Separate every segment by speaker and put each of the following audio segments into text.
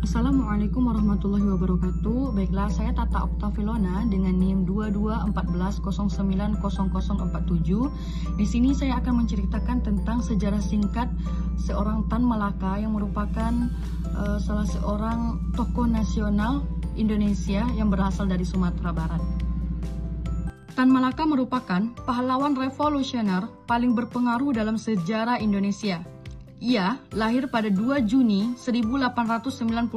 Speaker 1: Assalamualaikum warahmatullahi wabarakatuh. Baiklah, saya Tata Oktavilona dengan NIM 2214090047. Di sini saya akan menceritakan tentang sejarah singkat seorang Tan Malaka yang merupakan salah seorang tokoh nasional Indonesia yang berasal dari Sumatera Barat. Tan Malaka merupakan pahlawan revolusioner paling berpengaruh dalam sejarah Indonesia. Ia lahir pada 2 Juni 1897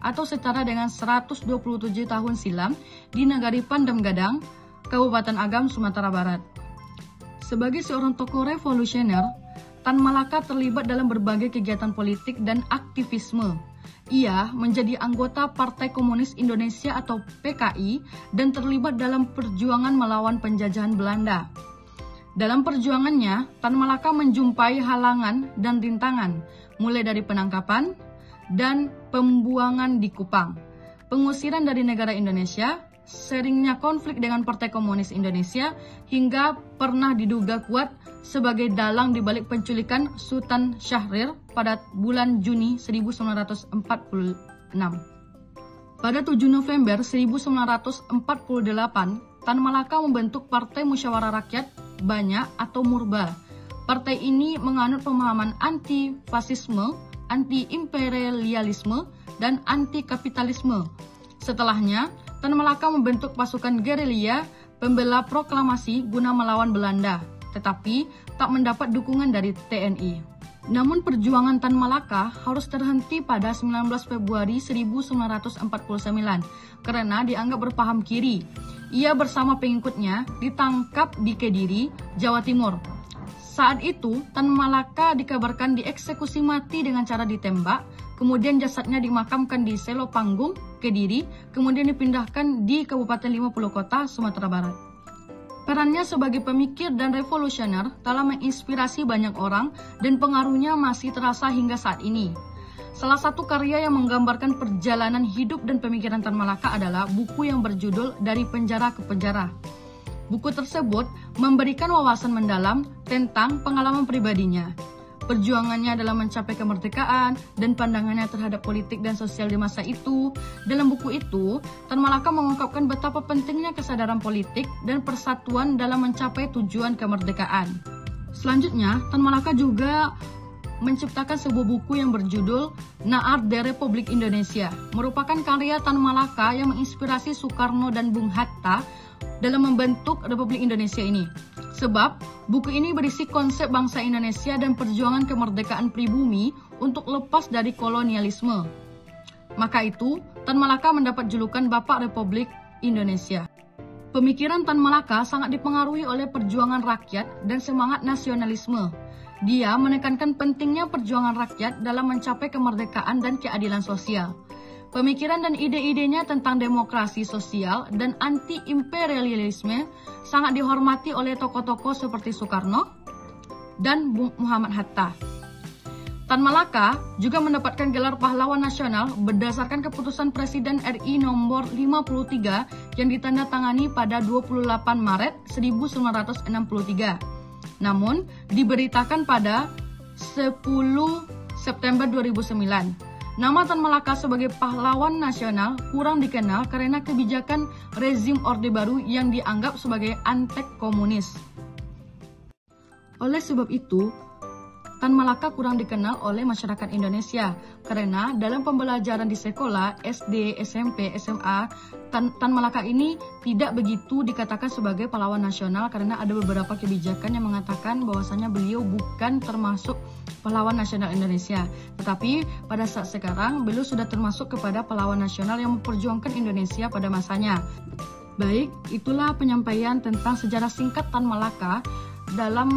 Speaker 1: atau setara dengan 127 tahun silam di Nagari Pandam Gadang, Kabupaten Agam, Sumatera Barat. Sebagai seorang tokoh revolusioner, Tan Malaka terlibat dalam berbagai kegiatan politik dan aktivisme. Ia menjadi anggota Partai Komunis Indonesia atau PKI dan terlibat dalam perjuangan melawan penjajahan Belanda. Dalam perjuangannya, Tan Malaka menjumpai halangan dan rintangan, mulai dari penangkapan dan pembuangan di Kupang, pengusiran dari negara Indonesia, seringnya konflik dengan Partai Komunis Indonesia, hingga pernah diduga kuat sebagai dalang di balik penculikan Sultan Syahrir pada bulan Juni 1946. Pada 7 November 1948, Tan Malaka membentuk Partai Musyawarah Rakyat Banyak atau Murba. Partai ini menganut pemahaman anti-fasisme, anti-imperialisme, dan anti-kapitalisme. Setelahnya, Tan Malaka membentuk pasukan gerilya pembela proklamasi guna melawan Belanda, tetapi tak mendapat dukungan dari TNI. Namun perjuangan Tan Malaka harus terhenti pada 19 Februari 1949 karena dianggap berpaham kiri. Ia bersama pengikutnya ditangkap di Kediri, Jawa Timur. Saat itu, Tan Malaka dikabarkan dieksekusi mati dengan cara ditembak, kemudian jasadnya dimakamkan di Selo Panggung, Kediri, kemudian dipindahkan di Kabupaten 50 Kota, Sumatera Barat. Perannya sebagai pemikir dan revolusioner telah menginspirasi banyak orang dan pengaruhnya masih terasa hingga saat ini. Salah satu karya yang menggambarkan perjalanan hidup dan pemikiran Tan Malaka adalah buku yang berjudul Dari Penjara ke Penjara. Buku tersebut memberikan wawasan mendalam tentang pengalaman pribadinya, perjuangannya dalam mencapai kemerdekaan, dan pandangannya terhadap politik dan sosial di masa itu. Dalam buku itu, Tan Malaka mengungkapkan betapa pentingnya kesadaran politik dan persatuan dalam mencapai tujuan kemerdekaan. Selanjutnya, Tan Malaka juga menciptakan sebuah buku yang berjudul Naar de Republik Indonesia, merupakan karya Tan Malaka yang menginspirasi Soekarno dan Bung Hatta dalam membentuk Republik Indonesia ini. Sebab, buku ini berisi konsep bangsa Indonesia dan perjuangan kemerdekaan pribumi untuk lepas dari kolonialisme. Maka itu, Tan Malaka mendapat julukan Bapak Republik Indonesia. Pemikiran Tan Malaka sangat dipengaruhi oleh perjuangan rakyat dan semangat nasionalisme. Dia menekankan pentingnya perjuangan rakyat dalam mencapai kemerdekaan dan keadilan sosial. Pemikiran dan ide-idenya tentang demokrasi sosial dan anti-imperialisme sangat dihormati oleh tokoh-tokoh seperti Soekarno dan Muhammad Hatta. Tan Malaka juga mendapatkan gelar pahlawan nasional berdasarkan keputusan Presiden RI nomor 53 yang ditandatangani pada 28 Maret 1963. Namun, diberitakan pada 10 September 2009. Nama Tan Malaka sebagai pahlawan nasional kurang dikenal karena kebijakan rezim Orde Baru yang dianggap sebagai antek komunis. Oleh sebab itu, Tan Malaka kurang dikenal oleh masyarakat Indonesia karena dalam pembelajaran di sekolah, SD, SMP, SMA, Tan Malaka ini tidak begitu dikatakan sebagai pahlawan nasional karena ada beberapa kebijakan yang mengatakan bahwasanya beliau bukan termasuk pahlawan nasional Indonesia. Tetapi pada saat sekarang beliau sudah termasuk kepada pahlawan nasional yang memperjuangkan Indonesia pada masanya. Baik, itulah penyampaian tentang sejarah singkat Tan Malaka dalam